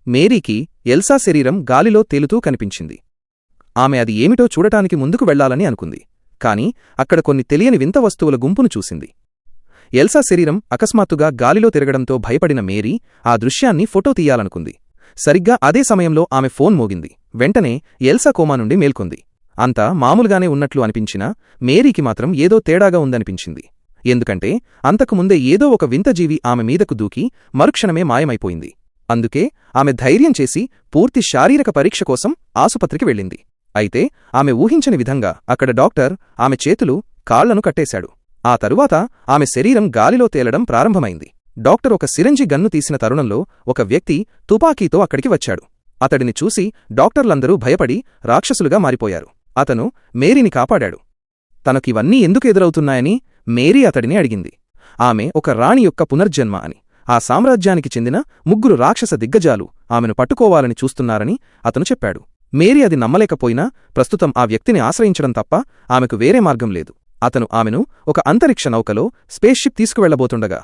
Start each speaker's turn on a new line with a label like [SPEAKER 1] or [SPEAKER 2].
[SPEAKER 1] మేరీకి Elsa శరీరం గాలిలో తేలుతూ కనిపించింది. ఆమె అది ఏమిటో చూడటానికి ముందుకు వెళ్లాలని అనుకుంది. కాని అక్కడ కొన్ని తెలియని వింత వస్తువుల గుంపును చూసింది. ఎల్సా శరీరం అకస్మాత్తుగా గాలిలో తిరగడంతో భయపడిన మేరీ ఆ దృశ్యాన్ని ఫోటో తీయాలనుకుంది. సరిగ్గా అదే సమయంలో ఆమె ఫోన్ మోగింది. వెంటనే ఎల్సా కోమా నుండి మేల్కొంది. అంతా మామూలుగానే ఉన్నట్లు అనిపించినా మేరీకి మాత్రం ఏదో తేడాగా ఉందనిపించింది. ఎందుకంటే అంతకుముందే ఏదో ఒక వింతజీవి ఆమె మీదకు దూకి మరుక్షణమే మాయమైపోయింది. అందుకే ఆమె ధైర్యం చేసి పూర్తి శారీరక పరీక్ష కోసం ఆసుపత్రికి వెళ్ళింది. అయితే ఆమె ఊహించని విధంగా అక్కడ డాక్టర్ ఆమె చేతులు, కాళ్లను కట్టేశాడు. ఆ తరువాత ఆమె శరీరం గాలిలో తేలడం ప్రారంభమైంది. డాక్టర్ ఒక సిరంజి గన్ను తీసిన తరుణంలో ఒక వ్యక్తి తుపాకీతో అక్కడికి వచ్చాడు. అతడిని చూసి డాక్టర్లందరూ భయపడి రాక్షసులుగా మారిపోయారు. అతను మేరీని కాపాడాడు. తనకివన్నీ ఎందుకు ఎదురవుతున్నాయని మేరీ అతడిని అడిగింది. ఆమె ఒక రాణి యొక్క పునర్జన్మ అని, ఆ సామ్రాజ్యానికి చెందిన 3 రాక్షస దిగ్గజాలు ఆమెను పట్టుకోవాలని చూస్తున్నారని అతను చెప్పాడు. మేరీ అది నమ్మలేకపోయినా ప్రస్తుతం ఆ వ్యక్తిని ఆశ్రయించడం తప్ప ఆమెకు వేరే మార్గం లేదు. అతను ఆమెను ఒక అంతరిక్ష నౌకలో స్పేస్షిప్ తీసుకువెళ్లబోతుండగా